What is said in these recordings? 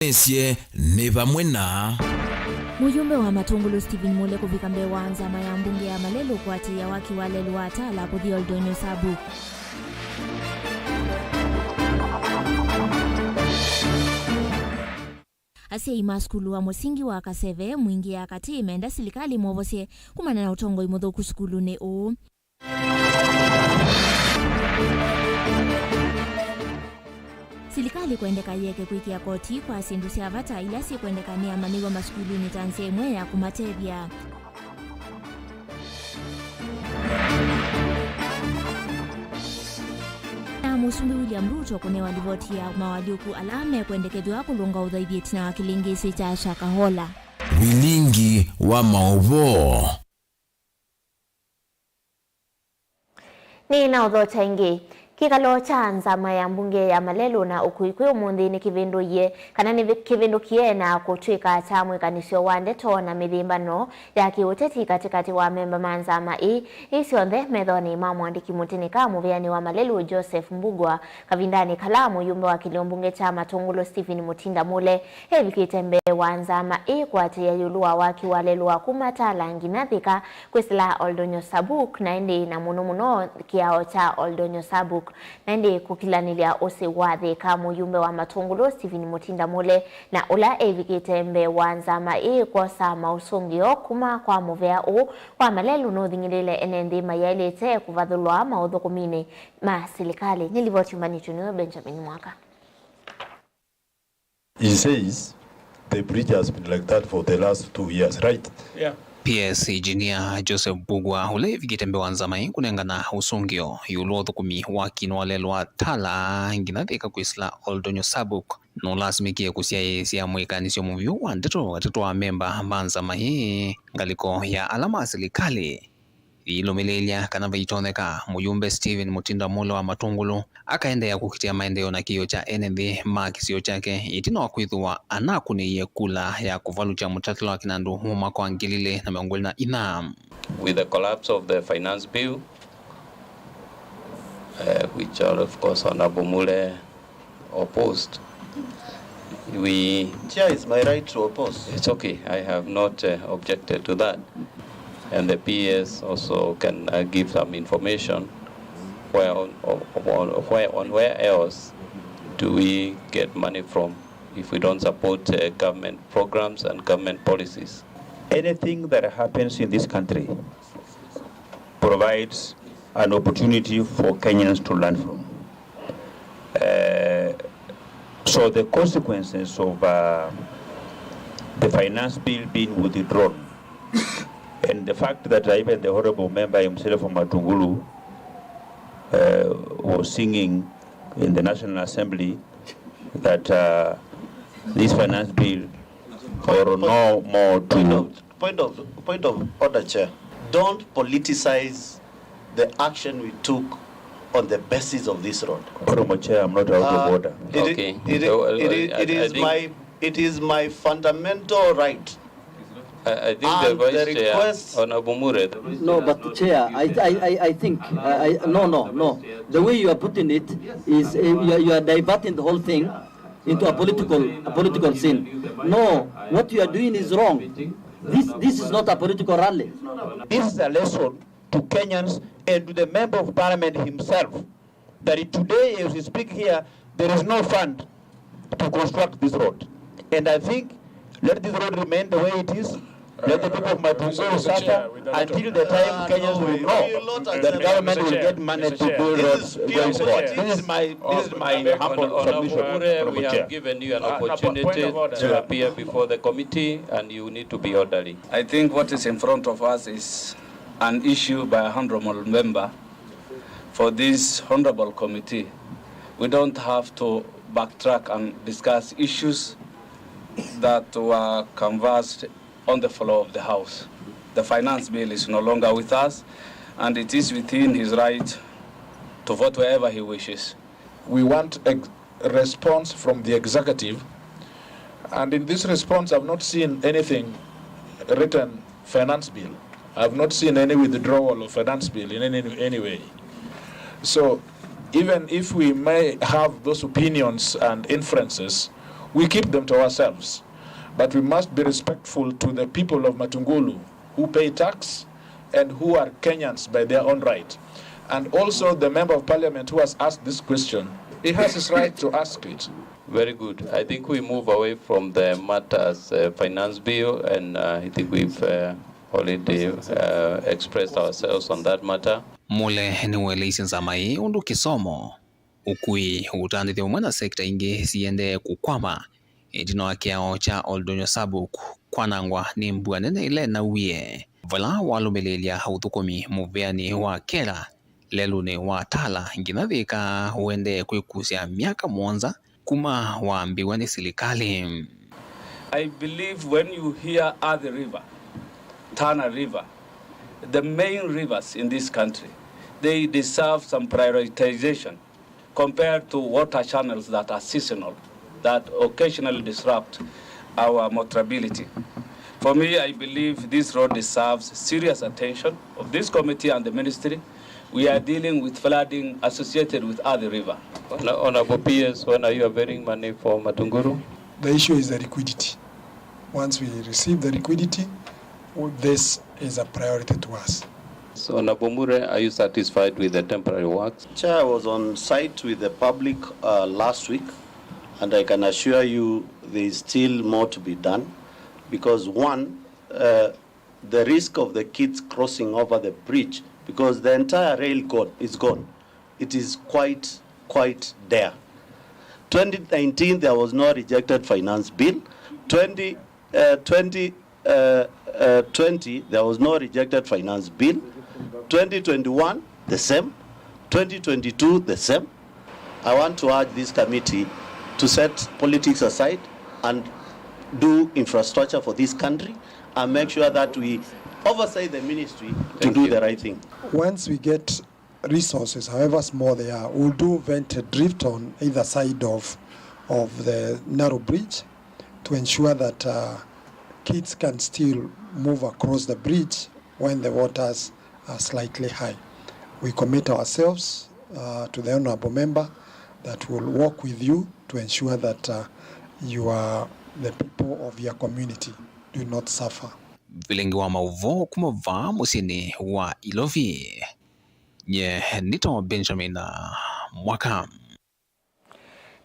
Esie neva mwena Mujumbe wa Matungulu Stephen Mule kufika Mbewa nzama ya mbunge ya Malelo kwati ya waki wale luata la Podi Oldonyo Sabu. Asia imaskulu wa musingi wa Kaseve mwingi ya kati imenda silikali mwovose kumana na utongo imodho kuskulu ne o. Silikali kuendeka yeke kuikia koti kwa sindusi avata ilasi kuendeka ni amaniwa maskulu ni tanse mwe ya kumatebia. Na Musumbi William Ruto kune walivoti ya mawaliuku alame kuendekedwa kulunga udhaibieti na wakilingisi cha Shakahola. Wilingi wa maovo Ni na udhota ingi. Kikalo cha nzama ya mbunge ya Malelo na ukuikwe umundi ni kivindu ye kana ni kivindu kie na kutwika cha mwikanisio wa ndeto na mithimbano ya kiuteti katikati wa memba manzama isionthe methoni mamwandiki mutinika muviani wa Malelo Joseph Mbugwa kavindani kalamu yumbe wa kiliombunge cha Matungulu Stephen Mutinda Mule hevi kitembe wa nzama kwa tia yulua waki walelua kumatala nginathika kwisila Oldonyo Sabuk na indi na muno kiao cha Oldonyo Sabuk nende kukilanilia ose wathe kama yumbe wa Matungulu Stephen Mutinda Mule na ula evikitembe wanzama kwa sa mausungio kuma kwa muvea kwa Malelo no thingilile enende mayalete kuvathulwa mauthukumine ma silikali nilivoti manichunio Benjamin Mwaka. He says the bridge has been like that for the last 2 years, right? Yeah. PS Engineer Joseph Mbugwa ule vikitembe wanzama kunengana usungio yulo thukumi wakinwalelwa tala nginathika kwisla Oldonyo Sabuk no lasimikie kusia mwikanisio muvyu wa ndeto wa memba manzama ngaliko ya alama silikali ilomilelia kana vaitoneka muyumbe Stephen Mutinda Mule wa Matungulu akaendea kukitia maendeleo na kio cha NB makisio chake itino wakuithwa anakune ye kula ya kuvalu cha mutatilo wa kinandu huma kwa ngilile na miongoli na inam. With the collapse of the finance bill, which are of course Honorable Mule opposed, Chair, it's my right to oppose. it's okay, I have not objected to that. And the PS also can give some information where else do we get money from if we don't support government programs and government policies. Anything that happens in this country provides an opportunity for Kenyans to learn from. So the consequences of the finance bill being withdrawn and the fact that even the honorable member himself from Matungulu was singing in the National Assembly that this finance bill or no more to... Point of order, Chair. Don't politicize the action we took on the basis of this road. Honorable Chair, I'm not out of order. It is my fundamental right. I think the Vice Chair, Honorable Mure. No, but Chair, I think, no. The way you are putting it is you are diverting the whole thing into a political scene. No, what you are doing is wrong. This is not a political rally. This is a lesson to Kenyans and to the Member of Parliament himself that today, as we speak here, there is no fund to construct this road. And I think let this road remain the way it is. Let the people of Matungulu suffer until the time Kenyans will know that the government will get money to build roads going forward. This is my humble submission. We have given you an opportunity to appear before the committee and you need to be orderly. I think what is in front of us is an issue by a honorable member for this honorable committee. We don't have to backtrack and discuss issues that were canvassed on the floor of the House. The finance bill is no longer with us, and it is within his right to vote wherever he wishes. We want a response from the executive, and in this response I've not seen anything written finance bill. I've not seen any withdrawal of finance bill in any way. So even if we may have those opinions and inferences, we keep them to ourselves. But we must be respectful to the people of Matungulu who pay tax and who are Kenyans by their own right. And also the member of parliament who has asked this question, he has his right to ask it. Very good. I think we move away from the matters finance bill, and I think we've already expressed ourselves on that matter. Mule ni welezi nzamai undu kisomo ukui utandithia umwana sekta ingi siende kukwama edino akiao cha Oldonyo Sabuk kwanangwa ni mbua nene ile na uye vala walumelelia hautukomi muveani wa kera lelune wa tala nginathika uende kuikusia miaka mwanza kuma waambiwa ni serikali. I believe when you hear Athi River, Tana River, the main rivers in this country, they deserve some prioritization compared to water channels that are seasonal, that occasionally disrupt our motorability. For me, I believe this road deserves serious attention of this committee and the ministry. We are dealing with flooding associated with Athi River. Honorable PS, when are you availing money for Matunguru? The issue is the liquidity. Once we receive the liquidity, this is a priority to us. So, Honorable Mure, are you satisfied with the temporary works? Chair, I was on site with the public last week, and I can assure you there is still more to be done, because one, the risk of the kids crossing over the bridge, because the entire rail is gone. It is quite there. 2019, there was no rejected finance bill. 2020, there was no rejected finance bill. 2021, the same. 2022, the same. I want to urge this committee to set politics aside and do infrastructure for this country and make sure that we oversight the ministry to do the right thing. Once we get resources, however small they are, we'll do vented drift on either side of the narrow bridge to ensure that kids can still move across the bridge when the waters are slightly high. We commit ourselves to the honorable member that will work with you to ensure that the people of your community do not suffer. Vilengi wa mauvo kumavaa musini wa Ilovi. Nye nito Benjamin Mwaka.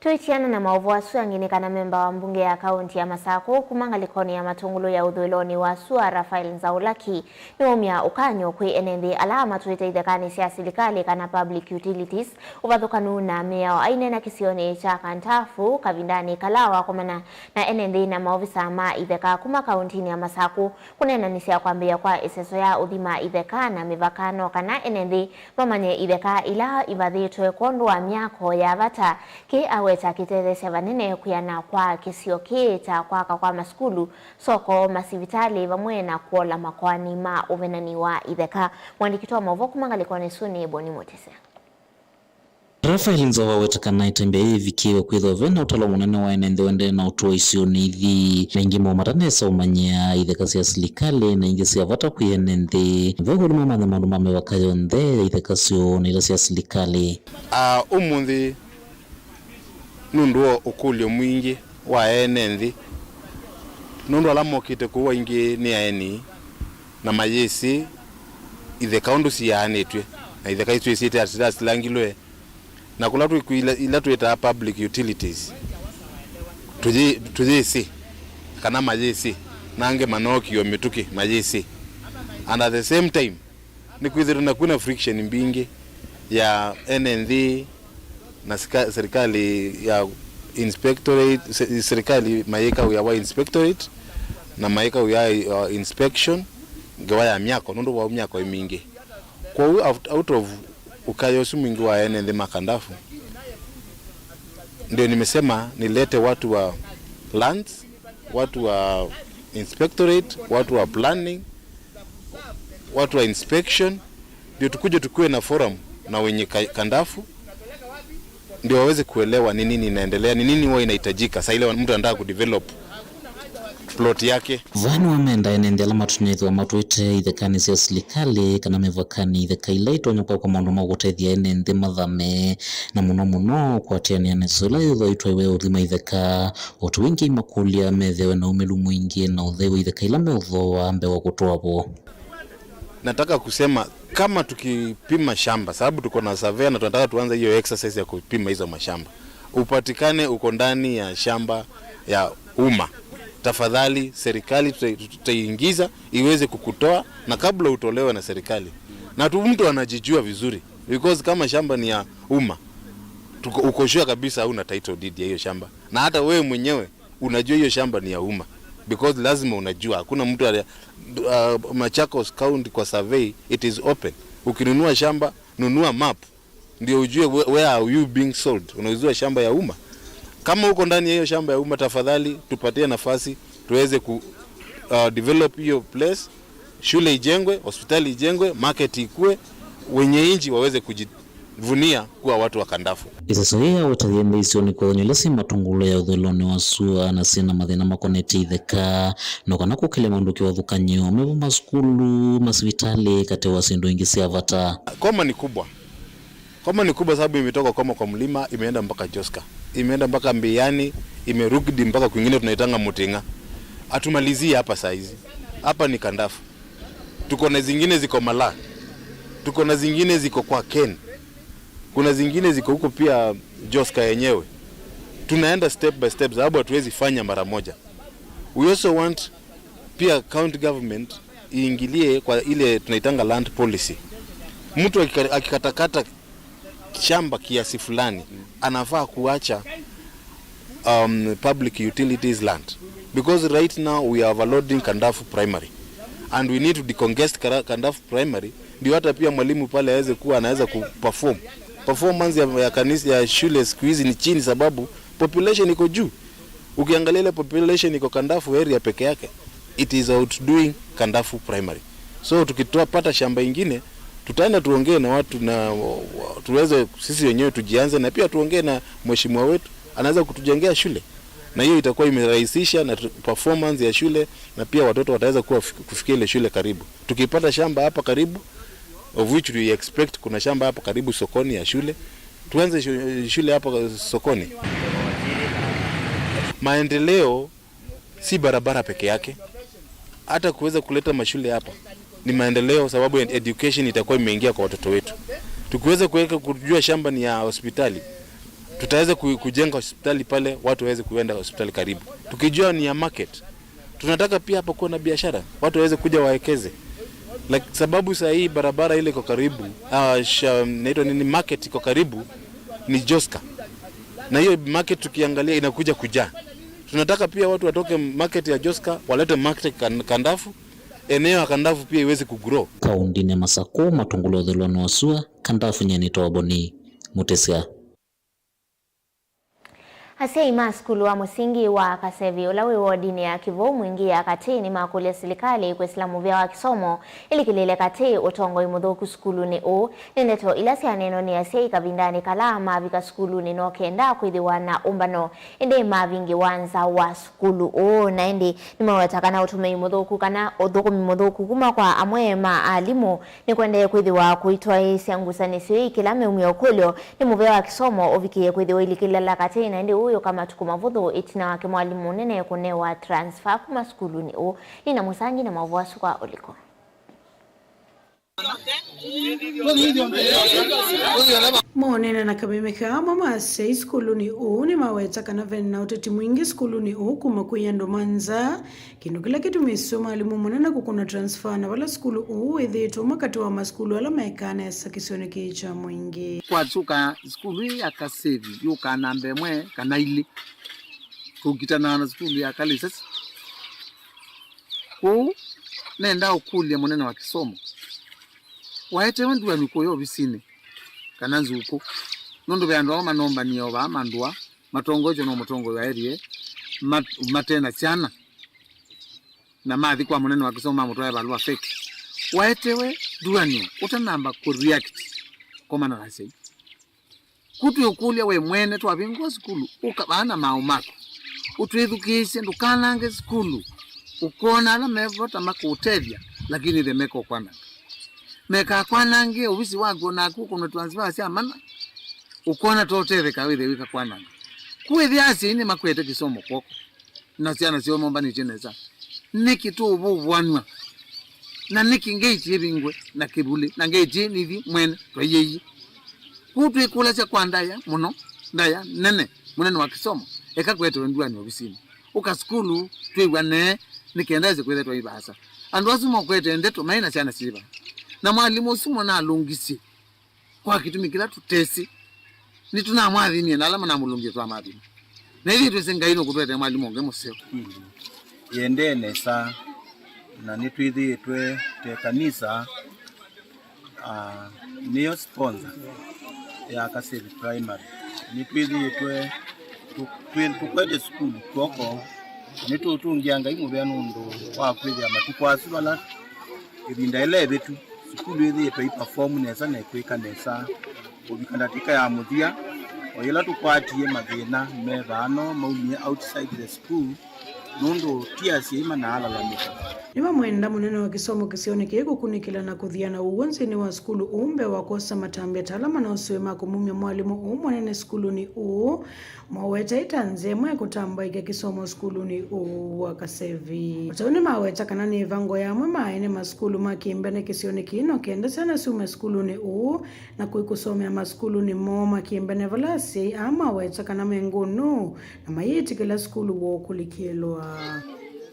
Tuichiana na mauvu wasu angini kana memba wa mbunge ya kaunti ya Masako kumangalikoni ya matungulu ya udhuiloni wasu Rafael Nzaulaki ni umia ukanyo kwe enendi alama tuweta idhakani siya silikali kana public utilities uvadhukanu na mea wa aine na kisioni cha kantafu kavindani kalawa kumana na enendi na maovisa ama idhaka kuma kauntini ya Masako kunena nisia kuambia kwa iseso ya udhima idhaka na mivakano kana enendi mamanye idhaka ila ibadhitwe kondwa miako ya vata ki awe cha kiterese vanene kuyana kwa kisio kita kwa maskulu soko masivitali vamwe na kuola makwani ma uvenani wa idheka mwandikitoa mavoku mangalikone suni Boni Motese. Rafael Nzawa wetakana itembe hivi kiwe kwitho vena utalo munene wa enende wende na utuwa isio nithi na ingi mwamatane umanya idheka siya silikali na ingi siya vata kuyenende vego luma manya manumame wakayo nde idheka siyo nila siya silikali. Umundi nunduo ukulio mwingi wa enenthi nundu alamokite kuwa ingi ni aeni na mayesi idheka undu siyaanitwe na idheka isu isite asilangilwe na kula tu ila tuita public utilities tujisi kana mayesi nange manoki mituki mayesi, and at the same time ni kwithiru na kuna friction mbingi ya NND na serikali ya inspectorate, serikali mayeka ya inspectorate na mayeka ya inspection gawa ya miako nundu wa miako mingi kwa out of ukayosu mwingi wa NND makandafu. Ndio nimesema nilete watu wa lands, watu wa inspectorate, watu wa planning, watu wa inspection, ndio tukuje tukue na forum na wenye kandafu ndio waweze kuelewa ni nini inaendelea, ni nini huwa inahitajika. Sasa ile mtu anataka kudevelop plot yake. Vanu amenda enendela matunethwa matwite ithekani cia serikali kana mevakani itheka itonyoka kwa maundu magutethia enende mathame na muno kwatiania nesula ithoitwa iwe uthima itheka otu wingi makulia methewe na umelu mwingi na uthewe itheka ila meuthoa mbewa gutwabo. Nataka kusema kama tukipima shamba, sababu tuko na survey na tunataka tuanze hiyo exercise ya kupima hizo mashamba, upatikane uko ndani ya shamba ya umma, tafadhali serikali tutaingiza iweze kukutoa na kabla utolewe na serikali. Na mtu anajijua vizuri because kama shamba ni ya umma uko sure kabisa hauna title deed ya hiyo shamba, na hata wewe mwenyewe unajua hiyo shamba ni ya umma because lazima unajua. Hakuna mtu Machakos County kwa survey it is open. Ukinunua shamba nunua map ndio ujue where are you being sold. Unauzua shamba ya umma. Kama uko ndani ya hiyo shamba ya umma, tafadhali tupatie nafasi tuweze ku develop hiyo place, shule ijengwe, hospitali ijengwe, market ikue, wenye inji waweze kujivunia kuwa watu wa Kandafu. Isasoia watathende isioni kwa nyelesi matungulo ya udholoni wa sua na sina mathina makoneti itheka no kana kukile manduki wa thukanyo mebomba skulu masivitali kate wa sindu ingi cia vata. Koma ni kubwa. Koma ni kubwa sababu imetoka Koma kwa mlima imeenda mpaka Joska. Imeenda mpaka Mbiani, imerudi mpaka kwingine tunaitanga Mutinga. Atumalizie hapa saizi. Hapa ni Kandafu. Tuko na zingine ziko Mala. Tuko na zingine ziko kwa Ken. Kuna zingine ziko huko pia Joska yenyewe. Tunaenda step by step sababu hatuwezi fanya mara moja. We also want pia county government iingilie kwa ile tunaitanga land policy. Mtu akikatakata shamba kiasi fulani anafaa kuacha public utilities land, because right now we are overloading Kandafu primary and we need to decongest Kandafu primary ndio hata pia mwalimu pale aweze kuwa anaweza kuperform. Performance ya kanisa ya shule siku hizi ni chini sababu population iko juu. Ukiangalia ile population iko Kandafu area peke yake, it is outdoing Kandafu primary. So tukitoa pata shamba ingine tutaenda tuongee na watu na tuweze sisi wenyewe tujianze, na pia tuongee na mheshimiwa wetu anaweza kutujengea shule, na hiyo itakuwa imerahisisha na performance ya shule, na pia watoto wataweza kufikia ile shule karibu. Tukipata shamba hapa karibu, of which we expect kuna shamba hapa karibu sokoni ya shule, tuanze shule hapa sokoni. Maendeleo si barabara peke yake, hata kuweza kuleta mashule hapa ni maendeleo sababu education itakuwa imeingia kwa watoto wetu. Tukiweza kuweka kujua shamba ni ya hospitali, tutaweza kujenga hospitali pale, watu waweze kuenda hospitali karibu. Tukijua ni ya market, tunataka pia hapa kuwa na biashara, watu waweze kuja waekeze. Like, sababu saa hii barabara ile iko karibu, naitwa nini, market iko karibu ni Joska. Na hiyo market tukiangalia inakuja kujaa. Tunataka pia watu watoke market ya Joska walete market Kandafu, eneo ya Kandafu pia iweze kugrow. Kaundi ne Masako matungulo dhelwano wasua Kandafu nyeni toboni Mutesia. Hasia ima skulu wa musingi wa Kasevi ulawe wodini ya Kivu mwingi ya kati ni makuli ya serikali kwa islamu vya wa kisomo ili kilele kati utongo imudhoku skulu ni o nendeto ilasi ya neno ni asia ikavindani kala mavika skulu ni no kenda kuidhiwa na umbano ende mavingi wanza wa skulu o na ende ni mawatakana utume imudhoku kana odhoko imudhoku kuma kwa amwe maalimu ni kuende kuidhiwa kuitwa isi angusani siwi kilame umiokulyo ni muvya wa kisomo ovikie kuidhiwa ili kilala kati na ende uyo kama tukumavudhu itina wake mwalimu nene kunewa transfer kuma skulu ni o nina musangi na mavuasu kwa oliko. Monena na kamimeka mama sei skuluni u ni maweta kana vena uteti mwingi skuluni u kuma kuyendo manza kindu kila kitu misoma alimu monena kukuna transfer na wala skulu u edheto makati wa maskulu ala maekana ya sakisione kicha mwingi kwa tuka skulu ya Kasevi yuka nambe mwe kanaili kukitana na skulu ya Kalisasi ku nenda ukulia monena wa kisomo waete wendu wa mikoyo bisine kananzi uko nondo byandwa manomba niyo ba mandwa matongojo no mutongo ya area matena cyana na mathi kwa munene wa kisoma mutwa balwa fake waetewe duani utanamba ku react koma na rase kutu yokulia we mwene twa bingo skulu ukabana maumako utwethukishe ndukanange skulu ukona ala mevota makutevya lakini the meko kwana meka kwanange ubisi wako na kuko no transfer sia mana ukona toteve kawile wika kwanange kuethiasi ni makwete kisomo koko na ciana cio momba ni cheneza niki tu ubwanwa na niki ngeichi ebingwe na kibuli na ngeichi nithi mwene twayeyi kutu ikula cia kwandaya muno ndaya nene munene wa kisomo eka kwetu ndwani obisini uka skulu twigwane nikendaze kwetwa ibasa andu asumo kwete ndeto maina ciana siba na mwalimu usumo na alungisi kwa kitumikira tutesi ni tuna mwathini na alama na mulungi twa mathini na hivi tusengaino kutwete mwalimu onge museo yendene sa na nitwithitwe te kanisa niyo sponsor ya Kasevi Primary nitwithitwe tukwete school koko nitutungianga imuvya nundu wa kwithia matukwasu bala ibinda ele betu school yithitwe iperform nesa na kwika nesa ubikandatika ya muthia oyela tukwatie mathina mevano maumie outside the school nundu tiasi ima na alalamika Niwa mwenda munene wa kisomo kisioneke kukunikila na kuthiana uwonzi ni wa skulu umbe wakosa matambia talama na usiwema kumumia mwalimu mwanene skulu ni maweta itanze mwe kutamba ike kisomo skulu ni wa Kasevi utauni maweta kanani vango ya mwe maene maskulu makimbene kisioneke ino kenda sana sume skulu ni na kuikusomea maskulu ni moma kimbene valasi ama weta kaname ngunu na mayiti kila skulu wokulikielwa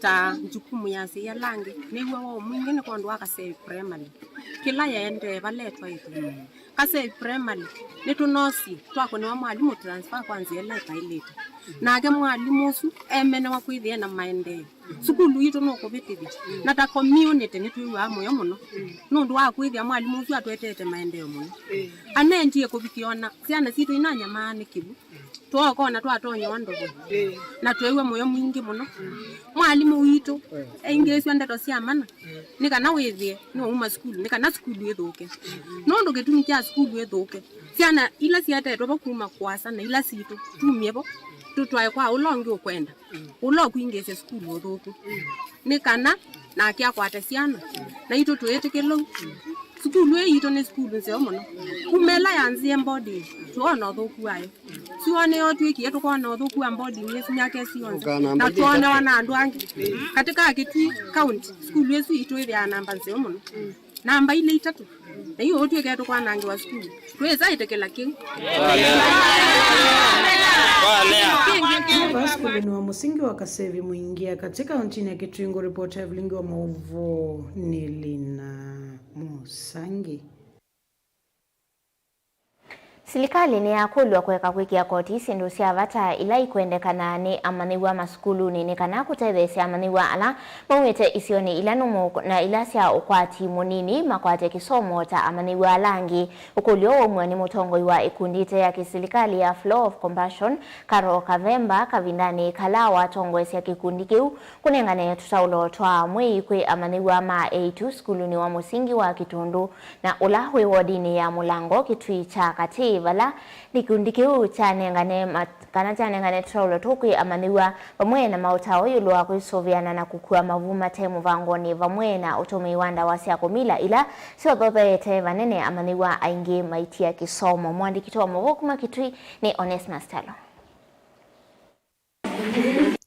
ta jukumu ya siya langi ni wao mwingine kwa ndo Kasevi Primary kila yaende baletwa itu Kasevi Primary ni tunosi twako ni wa mwalimu transfer kwanza leta ileta na age mwalimu su emene wa kwithia na maende sukulu yitu no kubitithi na ta community ni tuwa moyo muno no ndo wa kwithia mwalimu su atwetete maende muno anentie kubikiona ciana citu inanya maani kibu twakona twatonya wandogo na twewe moyo mwingi muno mwalimu witu engeswa ndeto cia mana nikana withie no uma skulu nikana skulu ithuke no ndo gitumi kya skulu ithuke ciana ila ciatetwo bakuma kwasa na ila citu tumiebo tutwae kwa ulongi ukwenda ulo kuingese skulu ithuke nikana na kya kwate ciana na itu twetikelo skulu yitu ni skulu nse muno kumela yanzie mbodi tuona thuku ayo sione yotu iki yetu kwa thuku wa mbodi ni sinyake sionza na tuone wana andu angi katika Kitui county skulu yesu itu ile namba nse muno namba ile 3 na hiyo yotu yetu kwa nangi wa skulu tweza itekela king Skulu ni wa musingi wa Kasevi muingia katika nchini ya Kitui. Reporter Evelingi wa Mauvo Nilina Musangi. Serikali ni yakulwa kweka kwikia koti sindu cia vata ila ikwendekana ni amaniwa maskulu ni kana kutethesia amaniwa ala mawete isioni ila numu na ila cia ukwati munini makwate kisomo ta amaniwa langi ukulio umwe ni mutongoi wa ikundite ya kiserikali ya Flow of Compassion Karo Kavemba kavindani kalawa tongwe cia kikundi kiu kunengane tutaulo twa mwi kwi amaniwa ma A2 skulu ni wa musingi wa Kitundu na ula hwi wodini ya Mulango Kitui cha Kati vala likundi kiu chanengane kana chanengane traulo tukwi amaniwa vamwe na mautao yulwa kuisoviana na kukua mavuma temu vangoni vamwe na utumi wanda wasia kumila ila sio bobete vanene amaniwa aingi maitia kisomo. Mwandiki wa Mavokuma Kitui ni Onesmus Talo.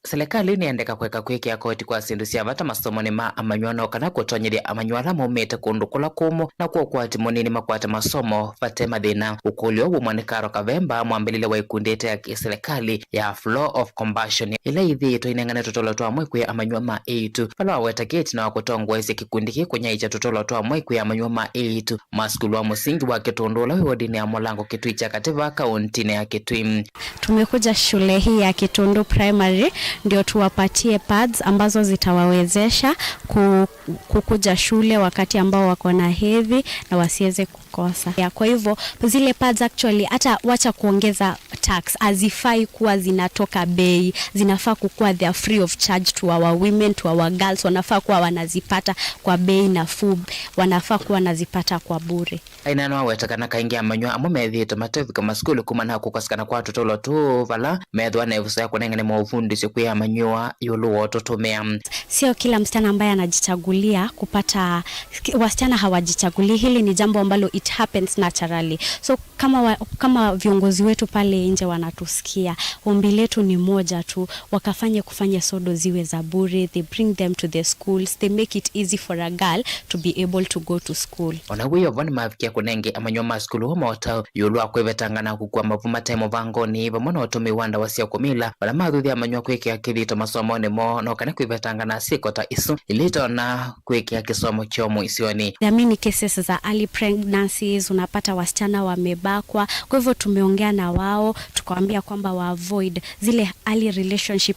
Serikali niendeka kweka kwikia koti kwa sindu cia vata masomoni ma amanywana kana kutonyeria amanywana maumite kundu kula kumu na kuokwati munini makwata masomo vate mathina ukulio umwe Karo Kavemba mwambilile wa ikundite ya serikali ya Flow of Compassion ila ithitwe inengane tutolo twa mwikwi amanywa ma A2 pala weta gate na wakutongwa isi kikundi kikunya icha tutolo twa mwikwi amanywa ma A2 maskulu wa musingi wa Kitundu la wodini ya Mulango Kitui cha Kativa kauntini ya Kitui. Tumekuja shule hii ya Kitundu Primary ndio tuwapatie pads ambazo zitawawezesha kukuja shule wakati ambao wako na hedhi na wasiweze kukosa. Kwa hivyo zile pads actually hata wacha kuongeza tax, azifai kuwa zinatoka bei, zinafaa kuwa they are free of charge to our women, to our girls, wanafaa kuwa wanazipata kwa bei nafuu, wanafaa kuwa wanazipata kwa bure. Aina no wetakana kaingia amanywa amumethito matevu kama skulu kumana kukosekana kwa tutolo tu vala methwa na evusa kunengane mu ufundi kwikwi amanyua yulu wototomea. Sio kila msichana ambaye anajichagulia kupata, wasichana hawajichaguli, hili ni jambo ambalo it happens naturally. So kama viongozi wetu pale nje wanatusikia, ombi letu ni moja tu, kufanya sodo ziwe za bure. They bring them to the schools, they make it easy for a girl to be able to go to school. Onaguyo vani mafikia kunenge amanyua maskulu homa wata yulu akwebetangana kukua mavuma temo vangoni vamono otumi wanda wasia kumila wala madhuthi amanyua kwekea kithito masomo ni mo na okane kwebetangana sikota isu ilito na kwekea kisomo chomo isioni. There are many cases za early pregnancies, unapata wasichana wamebakwa. Kwa hivyo tumeongea na wao tukawaambia kwamba wa avoid zile early relationship,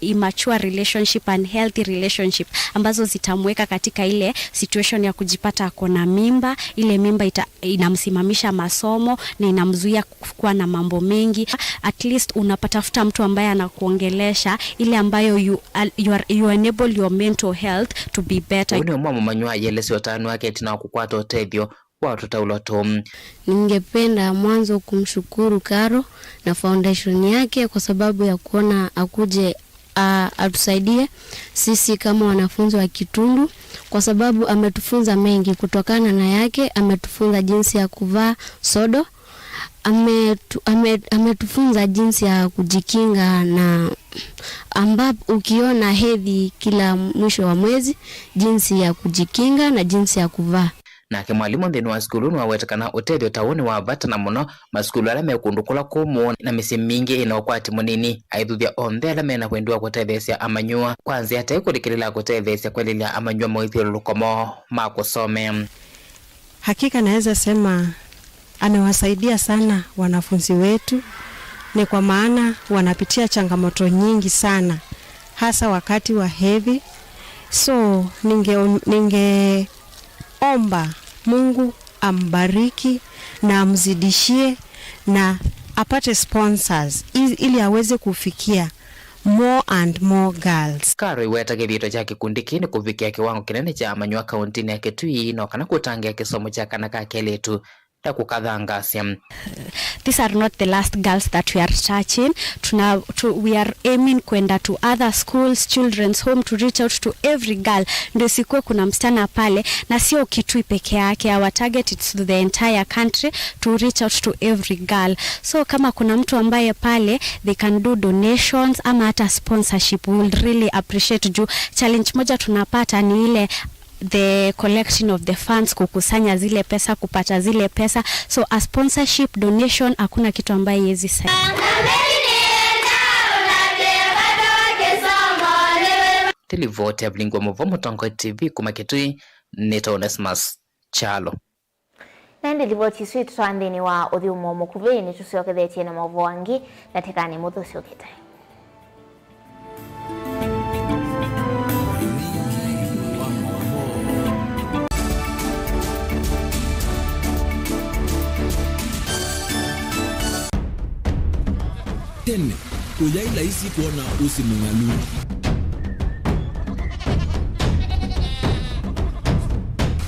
immature relationship and healthy relationship ambazo zitamweka katika ile situation ya kujipata akona mimba. Ile mimba inamsimamisha masomo na inamzuia kuwa na mambo mengi. At least unapatafuta mtu ambaye anakuongelesha ile ambayo you enable your mental health to be better. Uni mwa manyua yelesi watanu wake tina kukwata otethio kwa tutauloto. Ningependa mwanzo kumshukuru Karo na foundation yake kwa sababu ya kuona akuje atusaidie sisi kama wanafunzi wa Kitundu, kwa sababu ametufunza mengi. Kutokana na yake ametufunza jinsi ya kuvaa sodo, ametufunza jinsi ya kujikinga na ambapo ukiona hedhi kila mwisho wa mwezi, jinsi ya kujikinga na jinsi ya kuvaa. Na ke mwalimu ndinu wa skulu nwa wetakana otethio tawoni wa bata na muno maskulu ala mekundukula kumu na misi mingi inokwati munini aithuthia onthe ala mena kwendua kutethesia amanyua kwanza ate kurikirila kutethesia kwelilia amanyua moithio lukomo makusome. Hakika naweza sema amewasaidia sana wanafunzi wetu, ni kwa maana wanapitia changamoto nyingi sana hasa wakati wa hedhi. So ningeomba Mungu ambariki na amzidishie na apate sponsors ili aweze kufikia more and more girls. Karo iweta kivito cha kikundi kini kufikia kiwango kinene cha amanyua kauntini ya Kitui na kana kutangia kisomo cha kanaka keletu. These are not the last girls that we are touching. We are aiming kwenda to other schools, children's home, to reach out to every girl. Ndio sikuwe kuna msichana pale na sio Kitui peke yake. Our target is to the entire country, to reach out to every girl. So kama kuna mtu ambaye pale they can do donations ama hata sponsorship, we will really appreciate. Juu challenge moja tunapata ni ile the collection of the funds, kukusanya zile pesa, kupata zile pesa. So a sponsorship, donation, hakuna kitu ambaye yezi saidia. Televote ya Blingwa Movomo Tongo TV kuma Kitui Neto Onesmus Chalo. Nende livoti sweet twandini wa odhiumo mukuveni tusiokethetie na mavu wangi na tekani muthu siokete. Tene, uyaila isi kuona usimungalu.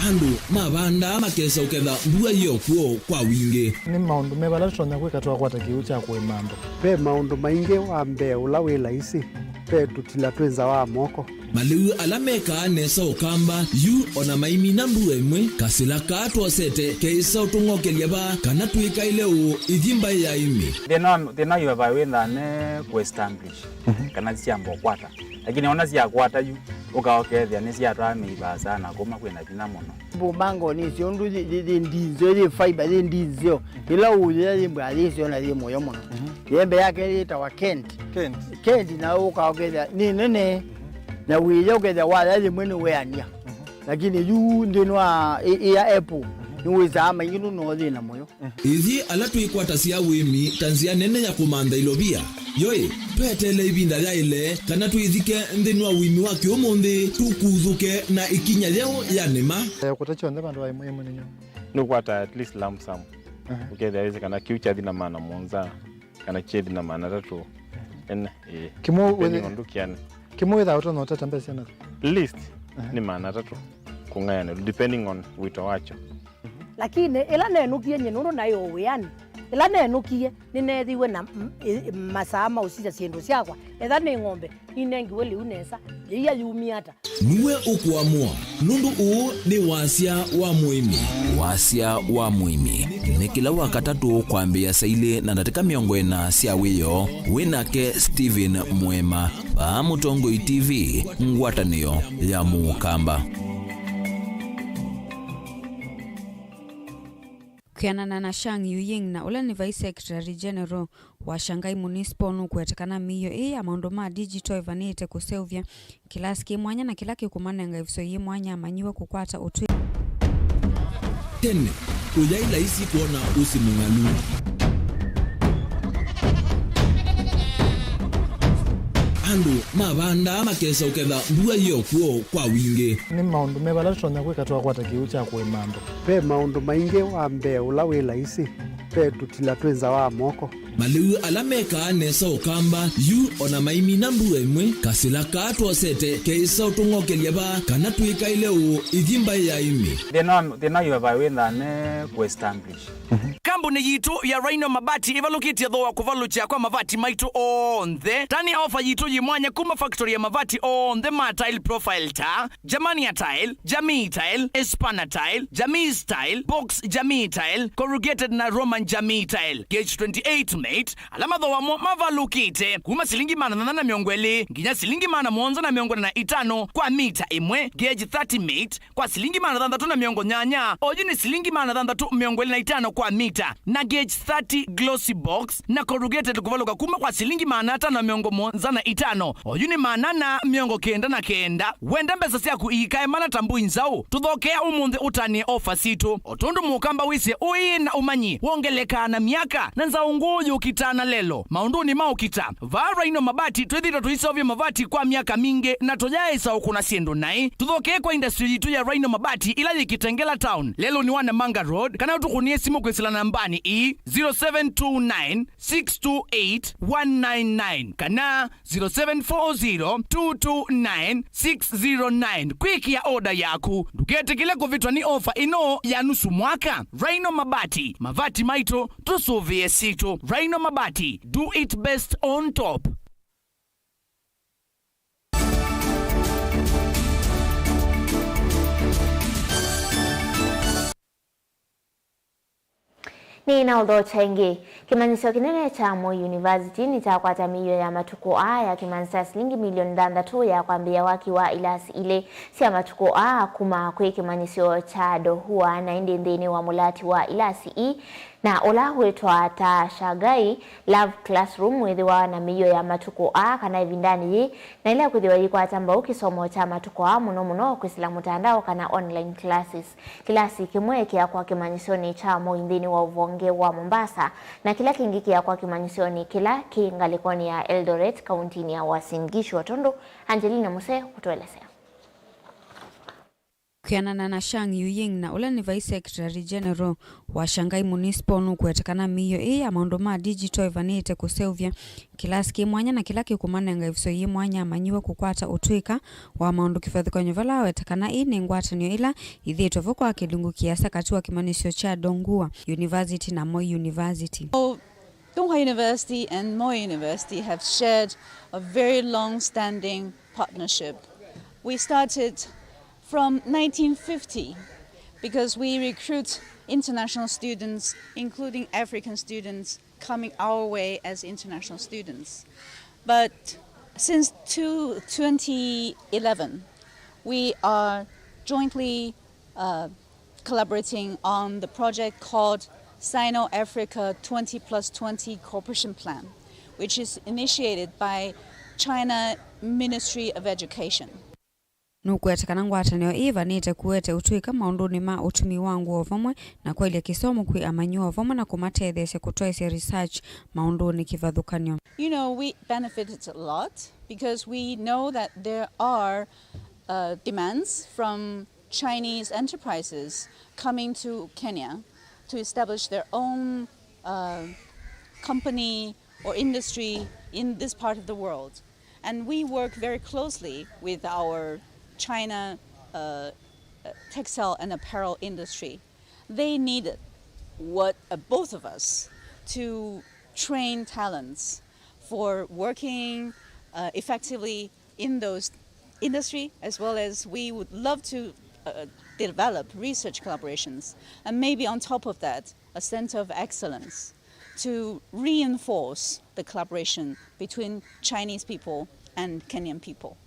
Andu, mabanda makesa uketha mbua hiyo kuo kwa wingi. Ni maundu mebala tutonya kwika tuwa kwa takiucha kwe mambo. Pe maundu maingi wa mbe ula wila isi. Pe tutila tuenza wa moko. Maliu alameka nesa ukamba yu ona maimi na mbue mwe kasila kato sete keisa utungoke liaba kana tuika ileo idhimba ya imi. Thina yu eva wenda ne ku-establish kana siya mbokwata. Lakini ona siya kwata yu ukaokethia ni siya tuwa meiba sana kuma kwena thina mono. Bubango ni siyo ndu ndinzo di fiber di ndinzo ila uye di mbali siyo na di moyo mono. Yembe yake lita wa Kent na ukaokethia ni nene na wile ukethia wala di mwene weania. Lakini yu ndinwa iya Apple niweza ama inginu no thina moyo. Ithi ala tuikwata sia wimi tanzia nene ya kumanda ilobia. Yoi, petele ibinda ya ile kana tuithike ndinwa wimi wake omonde tukuthuke na ikinya leo ya nema. Kutacho ndema ndo aimu ninyo. Nukwata at least lump sum. Ukethia weze kana kiucha thina maana monza kana chedi na maana tatu. Kimo without no tata mbesi na list ni maana tatu kungayana depending on wito wacho. Lakini ila nenu kienye nuru nayo weani ila nenukie ninethiwe na masama usija siendo syakwa etha ni ng'ombe inengiwe liu nesa iya yumiata niwe ukuamua nundu uu ni wasia wa muimi. Wasia wa muimi ni kila wakatatu kwambia saili na ndatika miongo ina sia wiyo winake Steven Mwema pa Mutongoi TV ngwatanio ya Mukamba. Kianana na Shang Yuying na ula ni Vice Secretary General wa Shanghai Municipal nukuetekana miyo ya maundu ma digital ivanite kuseuvya kilasi kimwanya na kilaki kumanenga ifso yi mwanya amanyiwa kukwata utwi tene uyaila isi kuona usi mungalu andu mabanda makesa uketha mbua yo kuo kwa wingi ni maundu mebala tutonya kwika twakwata kiu cha kuimambo pe maundu maingi wa mbe ula wila isi pe tutila twenza wa moko maliu alameka nesa ukamba yu ona maimi na mbua imwe kasila katwosete keisa utungokelia ba kana tuika ile u ithimba ya imi thina yuva ne kuestablish kambuni yitu ya Rhino Mabati ivalukitie thoa kuvalucha kwa mavati maitu onthe tani ofa yitu yimwanya kuma factory ya mavati onthe ma tile profile ta Germania tile, Jamii tile, Espana tile, Jamii style, box Jamii tile, corrugated na Roman Jamii tile gauge 28 mate alama thoa mavalukite kuma silingi mana na miongweli nginya silingi mana mwonza na miongo na itano kwa mita imwe gauge 30 mate kwa silingi mana thanda na miongo nyanya ojini silingi mana thanda miongweli na itano kwa mita na gauge 30 glossy box na corrugated kuvaluka kuma kwa silingi manata na miongo monza na itano oyuni manana miongo kenda na kenda wenda mbesa siaku ikae mana tambu inzau tuthokea umunthe utanie ofa situ otundu Mukamba wisi ui na umanyi wongeleka na miaka na nzau nguyu ukitana lelo maunduni maukita va Rhino Mabati twithita tuisovya mavati kwa miaka mingi na tojaisa ukuna siendo nai tuthokea kwa industry yitu ya Rhino Mabati ila yikitengela town lelo ni wana Manga Road kana utukunie simu kwisila nambani 0729628199 kana 0740229609 kwiki ya oda yaku dukete kile kuvitwa ni ofa ino ya nusu mwaka Rhino Mabati mavati maito tusuvie sito Rhino Mabati do it best on top. Ni na udho chengi. Kimanisio kinene cha Moi University ni cha kwata miyo ya matuko ya kimanisa silingi milioni dandatu ya kwambia waki wa ilasi ile siya matuko kuma kwe kimanisio cha dohua na indindini wa mulati wa ilasi na ola huetwa ta Shagai Love Classroom wethiwa na miyo ya matuko kana ivindani na ile kuthiwa yiko atamba ukisomo cha matuko muno kwisila mutandao kana online classes kilasi kimwe kia kwa kimanisio cha Moi ndini wa uvonge wa Mombasa na kila kingi kia kwa kimanisio kila kingalikoni ya Eldoret kaunti ya Uasin Gishu Tondo. Angelina Muse kutuelezea. Kianana na Shang Yuying na ula ni Vice Secretary General wa Shanghai Municipal nukuetekana miyo ya maundu ma digital ivanite kuseuvya kilasi kimwanya na kilaki kumanenga ifso yi mwanya amanyiwa kukwata utwika wa maundu kifadhikonyo vala wetekana ni ngwatanio ila ithitwa voko akilungu kiasa katua kimanisio cha Dongua University na Moi University. Donghua University and Moi University have shared a very long-standing partnership. We started from 1950 because we recruit international students, including African students, coming our way as international students. But since 2011, we are jointly collaborating on the project called Sino-Africa 20+20 Cooperation Plan, which is initiated by China Ministry of Education. Nukuetekana ngwatanio ivanite kuete utwika maunduni ma utumi wangu ovamwe na kwa ile kisomo kui amanyo ovamwe na kumatethesya kutoesya research maunduni kivadhukanyo. You know, we benefited a lot because we know that there are demands from Chinese enterprises coming to Kenya to establish their own company or industry in this part of the world. And we work very closely with our China textile and apparel industry. They needed what both of us to train talents for working effectively in those industry, as well as we would love to develop research collaborations, and maybe on top of that, a center of excellence to reinforce the collaboration between Chinese people and Kenyan people.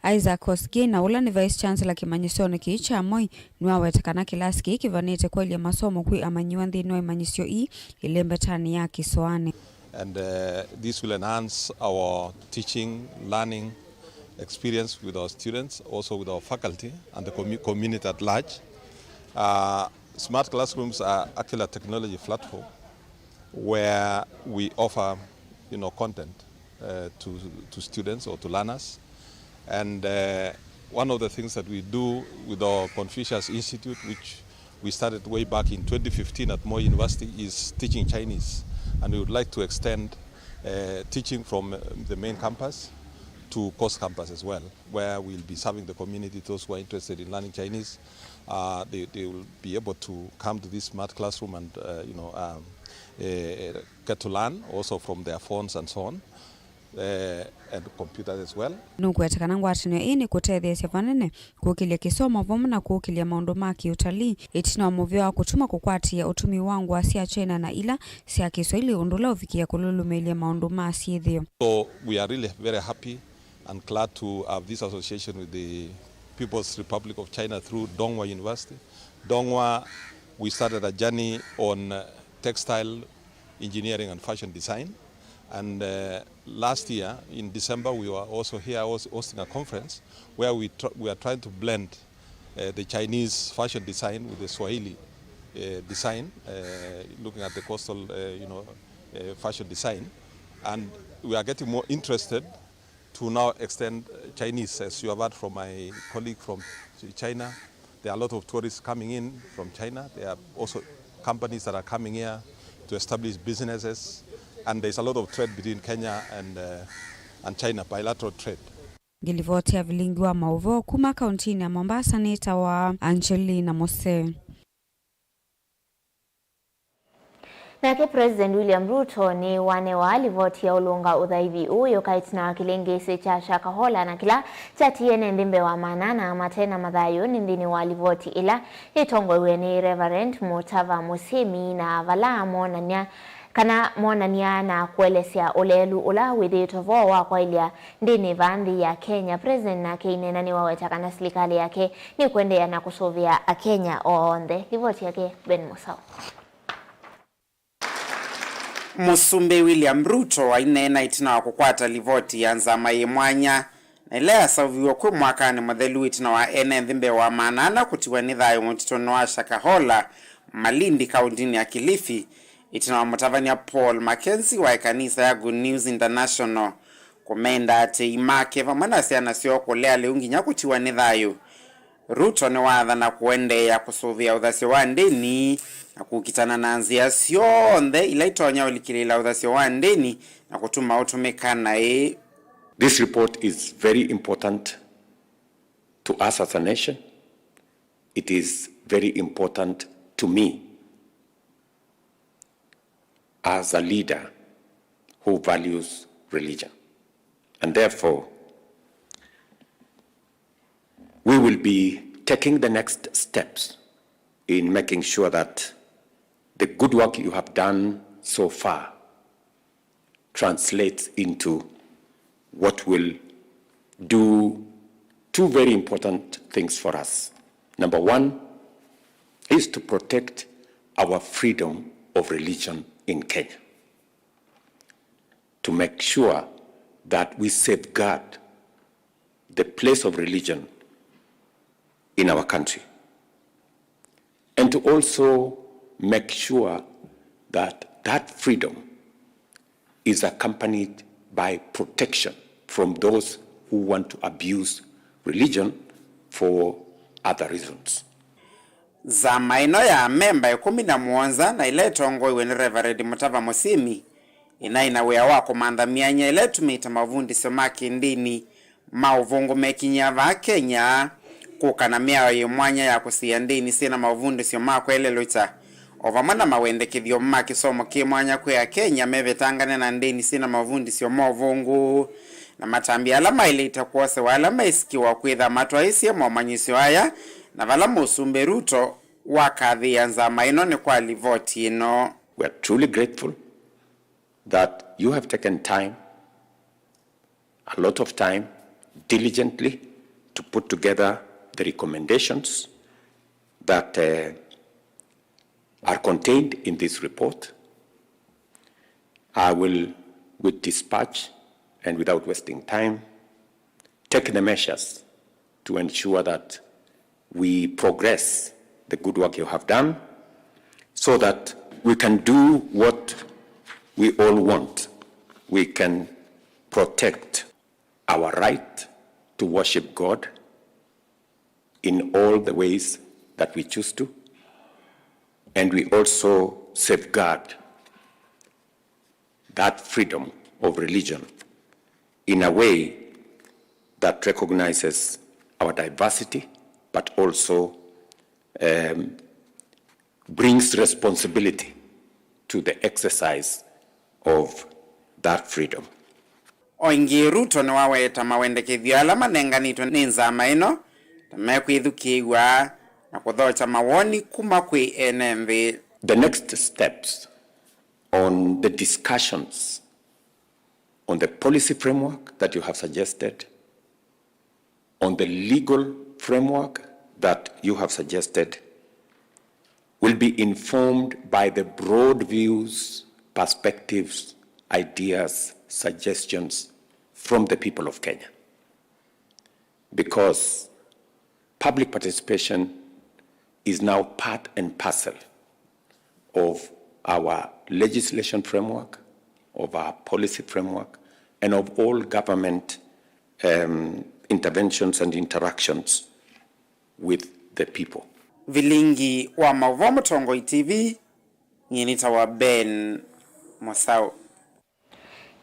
Isaac Kosgei na ula ni Vice Chancellor kimanyisoni kicha Moi niwawetekana kilasi ki kivanite kweli masomo kui amanyiwa nthini wa imanyisio ilembetani ya Kisoane. And this will enhance our teaching, learning experience with our students, also with our faculty and the community at large. Smart classrooms are actually a technology platform where we offer, content to students or to learners. And one of the things that we do with our Confucius Institute, which we started way back in 2015 at Moi University, is teaching Chinese. And we would like to extend teaching from the main campus to Coast Campus as well, where we'll be serving the community, those who are interested in learning Chinese. They will be able to come to this smart classroom and get to learn also from their phones and so on, and computers as well. Nugwetekana ngwatanio ni kutethesya vanene kukilia kisomo vomu na kukilia maundu ma kiutalii itina muvyo wa kutuma kukwatia utumi wangu wa sia China na ila sia Kiswahili undula ufikia kululumelia maundu ma siithio. So we are really very happy and glad to have this association with the People's Republic of China through Donghua University. Donghua, we started a journey on textile engineering and fashion design. And last year, in December, we were also here hosting a conference where we are trying to blend the Chinese fashion design with the Swahili design, looking at the coastal fashion design. And we are getting more interested to now extend Chinese. As you have heard from my colleague from China, there are a lot of tourists coming in from China. There are also companies that are coming here to establish businesses. And there's a lot of trade between Kenya and China, bilateral trade. Gilivotia vilingi wa mauvo kuma kauntini ya Mombasa nita wa Angelina Mose. Nake President William Ruto ni wane wa alivotia ulunga udhaivi uyo kaitina wa kilengesi cha Shakahola na kila chatiene ndimbe wa manana matena madhayo nindini wa alivoti ila itongwe ni Reverend Mutava Musimi na vala monania kana monania na kuelesea ulelu ula widhitovo wa kwa ilia ndini vandi ya Kenya. President na keinena ni wawetaka na serikali yake ni kuendea na kusovia Kenya oonde. Livoti yake Ben Musau. Musumbe William Ruto ainena itina wa kukwata livoti ya nzama mwanya na ilea sauviwa kwa mwakani mwadhelu itina wa thimbe wa manana kutiwa nidhayo mutitono wa Shakahola Malindi kauntini ya Kilifi. Itina wa Mutavania Paul Mackenzie wa kanisa ya Good News International komenda ate imake vamana siana sio kolea leungi nyakutiwa nidhayo. Ruto ni wadha na kuende ya kusuvia udhasi wa ndeni na kukitana na anzia sionde ila itonya ulikilila udhasi wa ndeni na kutuma utumekana This report is very important to us as a nation. It is very important to me as a leader who values religion. And therefore, we will be taking the next steps in making sure that the good work you have done so far translates into what will do two very important things for us. Number one is to protect our freedom of religion in Kenya, to make sure that we safeguard the place of religion in our country, and to also make sure that that freedom is accompanied by protection from those who want to abuse religion for other reasons. Za maino ya memba 11 na ile tongo iwe ni Reverend Mutava Musimi inaina wea wako mandamianya ile tumita mavundi somaki ndini mauvungu mekinyava Kenya kukana miao mwanya ya kusia ndini sina mavundi somako ile lucha ovamana mawendekethio ma kisomo kimwanya kwa Kenya mevetangane na ndeni sina mavundi sio movungu na matambi ala mailita kwose wala maisikiwa kwitha matwaisi momanyisio haya na vala Musumbe Ruto wakathi nzama ino ni kwa livoti ino. We are truly grateful that you have taken time, a lot of time, diligently to put together the recommendations that are contained in this report. I will, with dispatch and without wasting time, take the measures to ensure that we progress the good work you have done so that we can do what we all want. We can protect our right to worship God in all the ways that we choose to, and we also safeguard that freedom of religion in a way that recognizes our diversity, but also brings responsibility to the exercise of that freedom. Oingi Ruto ni waweta mawendekethio ala manenganitwe ni nzama ino tamekwithukiwa na kuthocha mawoni kuma kwi NMV. The next steps on the discussions on the policy framework that you have suggested, on the legal framework that you have suggested, will be informed by the broad views, perspectives, ideas, suggestions from the people of Kenya. Because public participation is now part and parcel of our legislation framework, of our policy framework, and of all government interventions and interactions with the people. Vilingi wa Mavomo Tongoi TV, Nyenita wa Ben Mosau.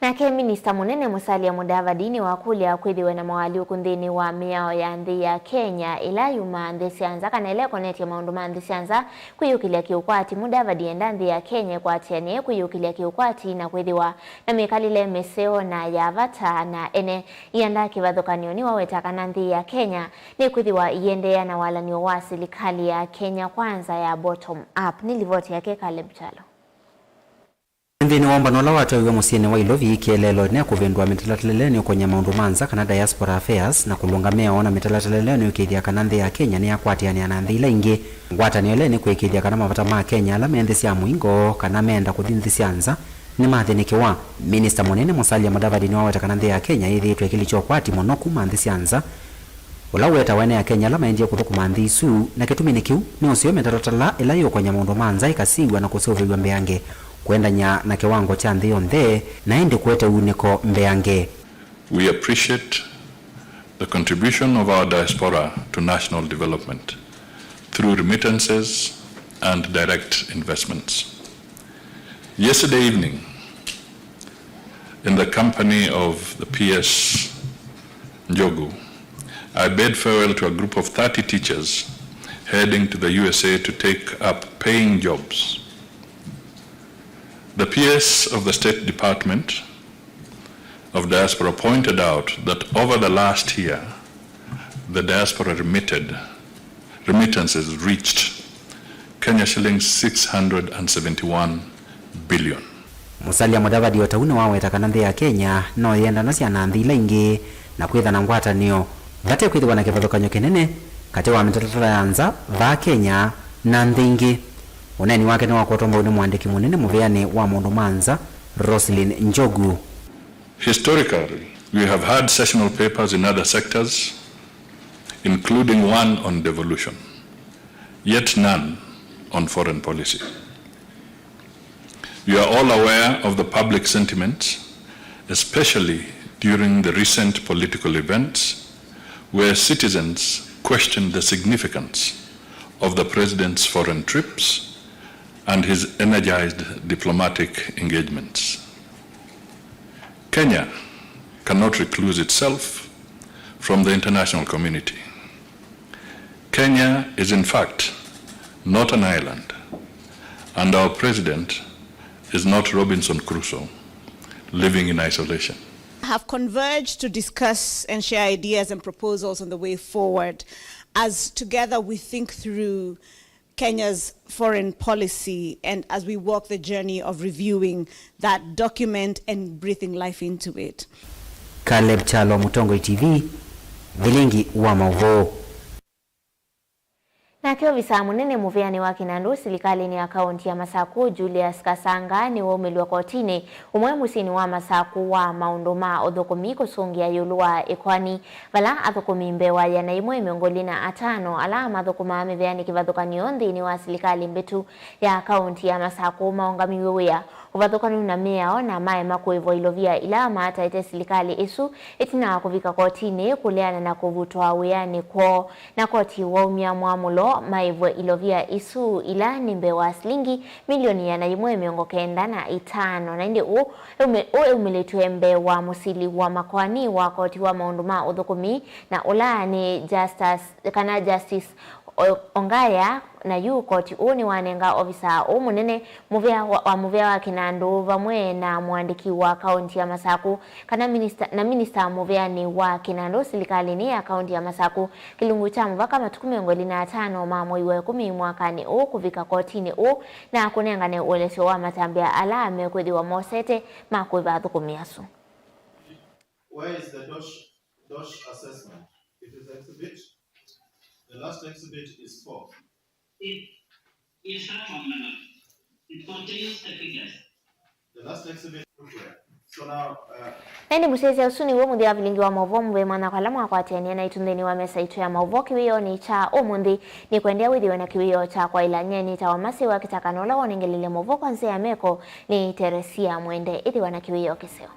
Nake Minista Munene Musalia Mudavadi wa kulia kwithiwe na mawali ukunthini wa miao ya nthi ya Kenya ila yuma nthi cianza kana ile koneti maundu ma nthi cianza kwiyukilia kiukwati. Mudavadi enda nthi ya Kenya kwatianie kwiyukilia kiukwati na kwithiwa na mikalile meseo na ya vata na ene ienda kivathukanio ni waweta kana nthi ya Kenya ni kwithiwa iendea na walanio wa serikali ya Kenya kwanza ya bottom up. Ni livoti yake Caleb Chalo. Nthini wombanola watoiwe musiene wa Ilovi kielelo ne kuvendwa mitalataleleni kwenye maundu manza kana diaspora affairs na kulungamia ona mitalataleleni ukithia kana nthi ya Kenya ni akwatiania na nthi ila ingi ngwatanio leni kwikithia kana mavata ma Kenya ala menthi cia muingo kana menda kuthi nthi cianza ni mathinikiwa. Minista Munene Musalia Mudavadi ni waweta kana nthi ya Kenya ithitwe kilicho kwati muno kuma nthi cianza ula weta wene ya Kenya ala maendie kuthukuma nthi isu na kitumini kiu ni usio mitalatala ila yo kwenye maundu manza ikasiwa na kusuviwa mbeange kuendanya na kiwango cha nthi yonthe na indi kuete uniko mbeange. We appreciate the contribution of our diaspora to national development through remittances and direct investments. Yesterday evening, in the company of the PS Njogu, I bade farewell to a group of 30 teachers heading to the USA to take up paying jobs. The PS of the State Department of Diaspora pointed out that over the last year, the diaspora remittances reached Kenya shillings 671 billion. Musalia Mudavadi wataune waweta kana nthi ya Kenya no yenda na ciana nthi ila ingi na kwitha na ngwatanio vate kwithiwa na kivathukanyo kinene kati wa mitalatala ya nza va Kenya na nthi ingi. Uneni wake ni wakotomba uni mwandiki munene muveani wa mundu manza Roslyn Njogu. Historically, we have had sessional papers in other sectors, including one on devolution, yet none on foreign policy. You are all aware of the public sentiment, especially during the recent political events, where citizens questioned the significance of the president's foreign trips and his energized diplomatic engagements. Kenya cannot recluse itself from the international community. Kenya is in fact not an island, And our president is not Robinson Crusoe, living in isolation. Have converged to discuss and share ideas and proposals on the way forward as together we think through Kenya's foreign policy and as we walk the journey of reviewing that document and breathing life into it. Caleb Chalo, Mutongo TV, Vilingi wa Mauvo. Na kiovisa munene muveani wa Kinandu serikali ni akaunti ya Masaku Julius Kasanga ni womeliwa kotini umwe musini wa Masaku wa maunduma odhokomi kusungia yulua ikwani vala adhokomi mbewa ya naimwe miongolina atano alama adhokoma meveani kivadhokani ondi ni wa serikali mbetu ya akaunti ya Masaku maungamiwea uvadhokani na mea na mae makuevo ilovia ilama hata ite serikali isu itina kuvika kotini kuleana na kuvutwa weani kwa na koti waumia muamulo maivwe ilovia isu ila nimbe wa shilingi milioni ya naimwe miongo kenda na itano na indi umeletu mbe wa musili wa makwani wa koti wa maunduma udhukumi na ula ni Justice Ongaya na yu koti ni wanenga ofisa munene muvea wa Kinandu vamwe na muandiki wa kaunti ya Masaku kana minister muvea ni wa Kinandu serikali ni ya kaunti ya Masaku kilungu cha mvaka matuku mamwe iwe 10 mwakani kuvika kotini na kunenga ne uelesho wa matambia ala amekwedi wa mosete makuiva dhukumiasu. Where is the DOSH assessment? It is exhibit. The last exhibit is 4. It contains the figures. The last exhibit is here. So now, Nani musezi ya usuni uwe mundi ya vilingi wa mauvo mwe mwana kwa lamu kwa tiania na itundeni wa mesa itu ya mauvo kiwiyo ni cha umundi ni kuendea widhiwe na kiwiyo cha kwa ilanye ni tawamasi wa kitakanola wanengelele mauvo kwa nse ya meko ni Teresia Mwende idhiwe na kiwiyo kiseo.